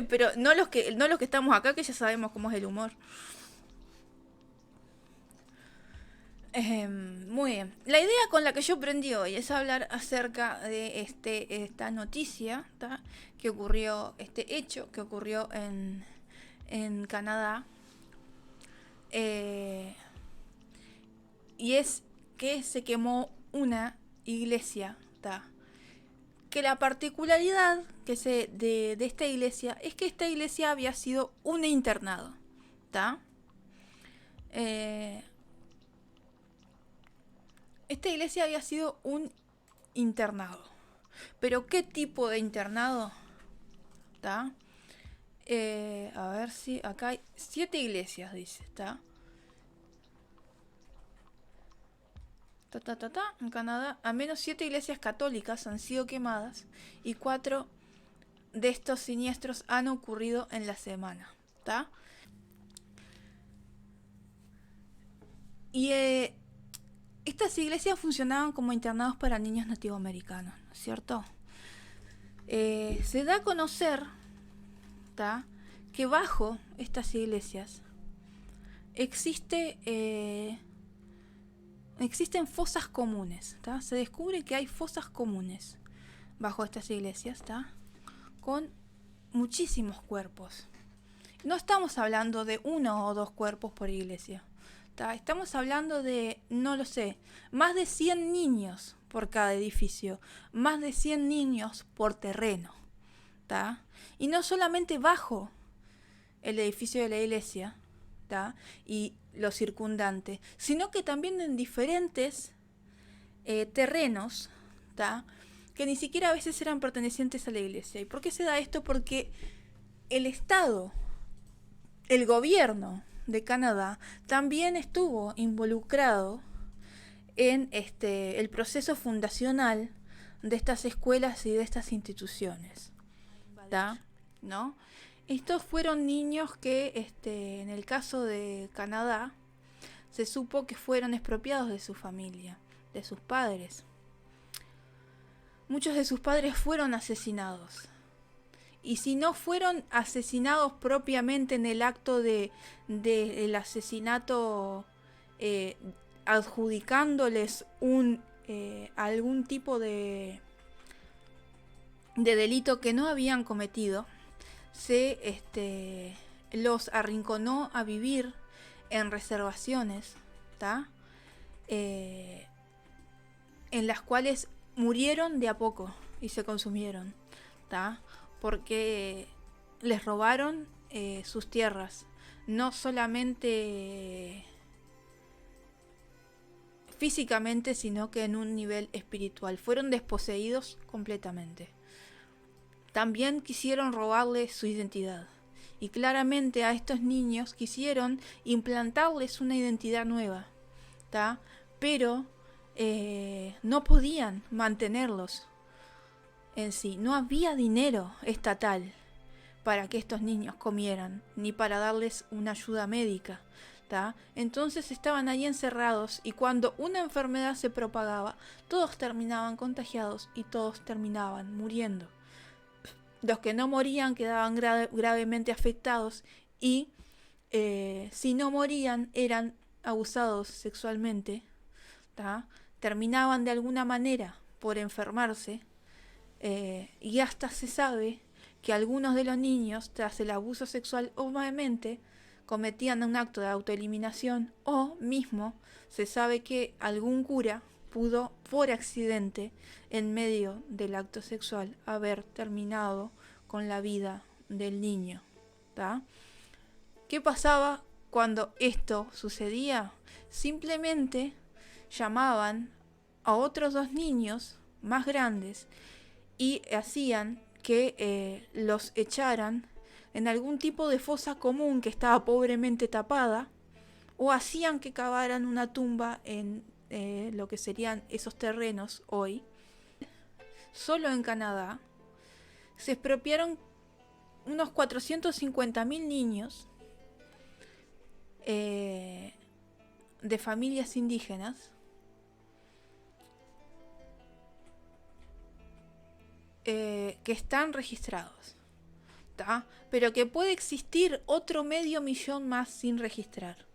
Pero no los que estamos acá, que ya sabemos cómo es el humor. Muy bien. La idea con la que yo prendí hoy es hablar acerca de esta noticia, ¿tá? Que ocurrió, este hecho que ocurrió en Canadá. Eh, y es que se quemó una iglesia, ¿tá? Que la particularidad de esta iglesia es que esta iglesia había sido un internado, ¿tá? Eh, esta iglesia había sido un internado. Pero ¿qué tipo de internado? ¿Está? A ver si acá hay 7 iglesias, dice, ¿está? En Canadá, al menos 7 iglesias católicas han sido quemadas y 4 de estos siniestros han ocurrido en la semana, ¿está? Y estas iglesias funcionaban como internados para niños nativoamericanos, ¿no es cierto? Se da a conocer, ¿tá? Que bajo estas iglesias existe existen fosas comunes, ¿tá? Se descubre que hay fosas comunes bajo estas iglesias, ¿tá? Con muchísimos cuerpos. No estamos hablando de 1 o 2 cuerpos por iglesia, ¿tá? Estamos hablando de, no lo sé, más de 100 niños por cada edificio, más de 100 niños por terreno, ¿tá? Y no solamente bajo el edificio de la iglesia, ¿tá? Y lo circundante, sino que también en diferentes terrenos, ¿tá? Que ni siquiera a veces eran pertenecientes a la iglesia. ¿Y por qué se da esto? Porque el Estado, el gobierno de Canadá, también estuvo involucrado en el proceso fundacional de estas escuelas y de estas instituciones, ¿tá? ¿No? Estos fueron niños que, en el caso de Canadá, se supo que fueron expropiados de su familia, de sus padres. Muchos de sus padres fueron asesinados. Y si no fueron asesinados propiamente en el acto el asesinato, eh, adjudicándoles algún tipo de delito que no habían cometido, se los arrinconó a vivir en reservaciones, ¿tá? En las cuales murieron de a poco y se consumieron, ¿tá? Porque les robaron sus tierras, no solamente físicamente, sino que en un nivel espiritual. Fueron desposeídos completamente. También quisieron robarles su identidad. Y claramente a estos niños quisieron implantarles una identidad nueva, ¿tá? Pero no podían mantenerlos en sí. No había dinero estatal para que estos niños comieran, ni para darles una ayuda médica, ¿tá? Entonces estaban ahí encerrados y cuando una enfermedad se propagaba, todos terminaban contagiados y todos terminaban muriendo. Los que no morían quedaban gravemente afectados y si no morían eran abusados sexualmente, ¿tá? Terminaban de alguna manera por enfermarse, y hasta se sabe que algunos de los niños, tras el abuso sexual, obviamente cometían un acto de autoeliminación, o mismo se sabe que algún cura pudo, por accidente, en medio del acto sexual, haber terminado con la vida del niño, ¿tá? ¿Qué pasaba cuando esto sucedía? Simplemente llamaban a otros 2 niños más grandes y hacían que los echaran en algún tipo de fosa común que estaba pobremente tapada, o hacían que cavaran una tumba en lo que serían esos terrenos hoy. Solo en Canadá se expropiaron unos 450.000 niños de familias indígenas, que están registrados, ¿tá? Pero que puede existir otro 500.000 más sin registrar.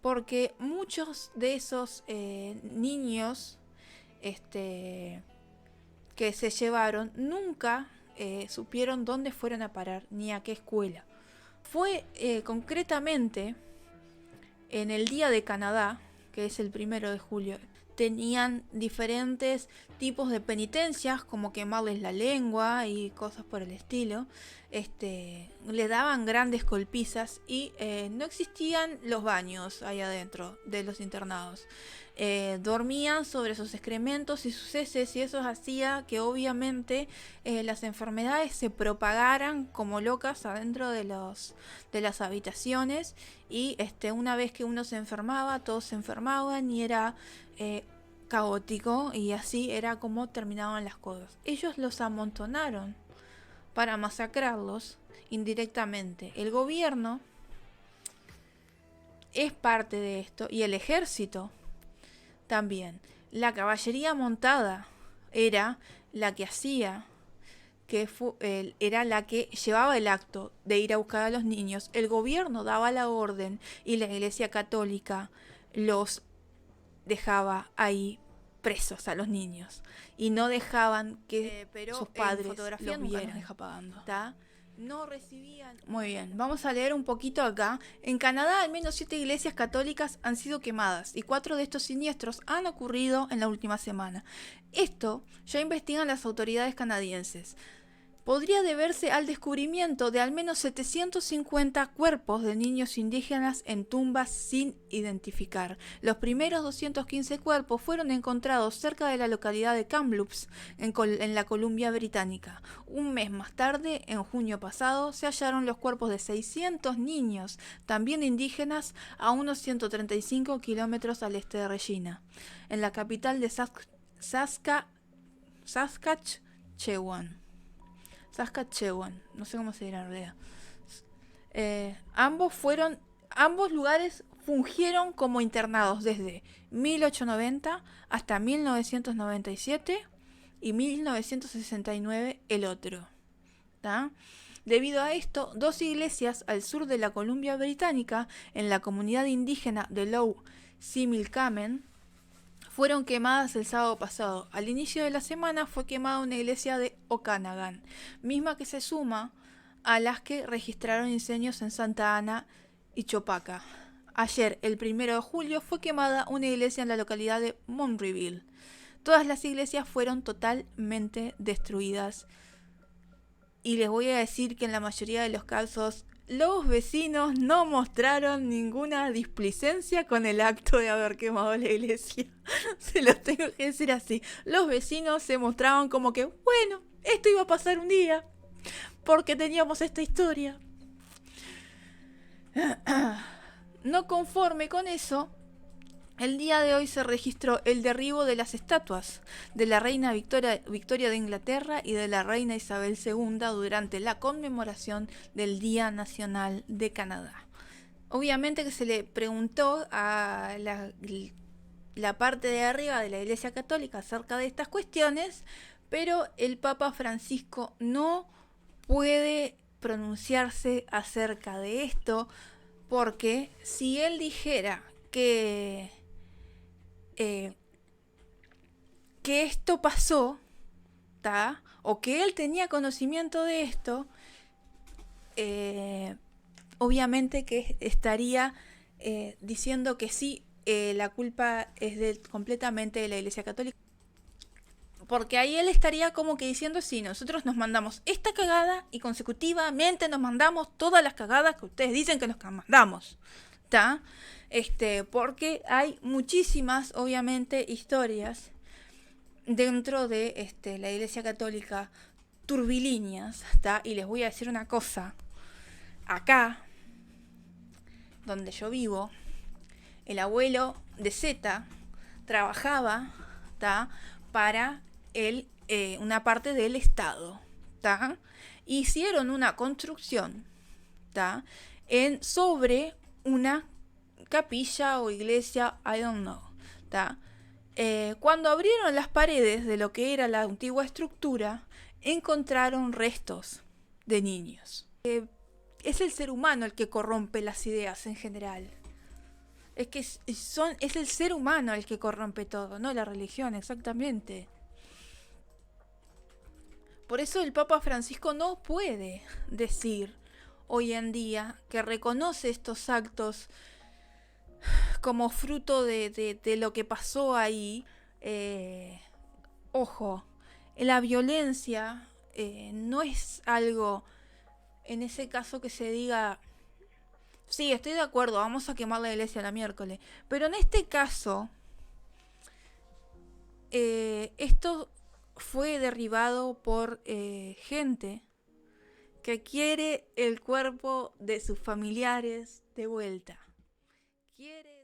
Porque muchos de esos niños que se llevaron nunca supieron dónde fueron a parar ni a qué escuela. Fue concretamente en el Día de Canadá, que es el 1 de julio, tenían diferentes tipos de penitencias, como quemarles la lengua y cosas por el estilo. Le daban grandes golpizas y no existían los baños ahí adentro de los internados. Dormían sobre sus excrementos y sus heces, y eso hacía que obviamente las enfermedades se propagaran como locas adentro de las habitaciones, y una vez que uno se enfermaba, todos se enfermaban y era caótico, y así era como terminaban las cosas. Ellos los amontonaron para masacrarlos indirectamente. El gobierno es parte de esto, y el ejército también. La caballería montada era la que hacía era la que llevaba el acto de ir a buscar a los niños. El gobierno daba la orden y la Iglesia Católica los dejaba ahí presos a los niños, y no dejaban que sus padres los vieran. ¿Tá? No recibían. Muy bien, vamos a leer un poquito acá. En Canadá, al menos 7 iglesias católicas han sido quemadas, y 4 de estos siniestros han ocurrido en la última semana. Esto ya investigan las autoridades canadienses. Podría deberse al descubrimiento de al menos 750 cuerpos de niños indígenas en tumbas sin identificar. Los primeros 215 cuerpos fueron encontrados cerca de la localidad de Kamloops, en la Columbia Británica. Un mes más tarde, en junio pasado, se hallaron los cuerpos de 600 niños, también indígenas, a unos 135 kilómetros al este de Regina, en la capital de Saskatchewan, no sé cómo se dirá en realidad. Ambos lugares fungieron como internados desde 1890 hasta 1997 y 1969 el otro. ¿Tá? Debido a esto, 2 iglesias al sur de la Columbia Británica, en la comunidad indígena de Low Similkameen, fueron quemadas el sábado pasado. Al inicio de la semana fue quemada una iglesia de Okanagan, misma que se suma a las que registraron incendios en Santa Ana y Chopaca. Ayer, el 1 de julio, fue quemada una iglesia en la localidad de Monroeville. Todas las iglesias fueron totalmente destruidas, y les voy a decir que en la mayoría de los casos los vecinos no mostraron ninguna displicencia con el acto de haber quemado la iglesia. Se los tengo que decir así. Los vecinos se mostraban como que, bueno, esto iba a pasar un día, porque teníamos esta historia. No conforme con eso, el día de hoy se registró el derribo de las estatuas de la reina Victoria de Inglaterra y de la reina Isabel II durante la conmemoración del Día Nacional de Canadá. Obviamente que se le preguntó a la parte de arriba de la Iglesia Católica acerca de estas cuestiones, pero el Papa Francisco no puede pronunciarse acerca de esto, porque si él dijera que esto pasó, ¿tá? O que él tenía conocimiento de esto, obviamente que estaría diciendo que sí, la culpa es completamente de la Iglesia Católica. Porque ahí él estaría como que diciendo, sí, nosotros nos mandamos esta cagada y consecutivamente nos mandamos todas las cagadas que ustedes dicen que nos mandamos, ¿tá? Porque hay muchísimas, obviamente, historias dentro de la Iglesia Católica turbilíneas, ¿tá? Y les voy a decir una cosa. Acá, donde yo vivo, el abuelo de Z trabajaba, ¿tá? Para una parte del Estado, ¿tá? Hicieron una construcción, ¿tá? Sobre una capilla o iglesia, I don't know, ¿tá? Cuando abrieron las paredes de lo que era la antigua estructura, encontraron restos de niños. Es el ser humano el que corrompe las ideas en general. Es el ser humano el que corrompe todo, no la religión, exactamente. Por eso el Papa Francisco no puede decir hoy en día que reconoce estos actos como fruto de lo que pasó ahí. Ojo, la violencia no es algo, en ese caso, que se diga, sí, estoy de acuerdo, vamos a quemar la iglesia la miércoles. Pero en este caso, esto fue derribado por gente que quiere el cuerpo de sus familiares de vuelta. Quiere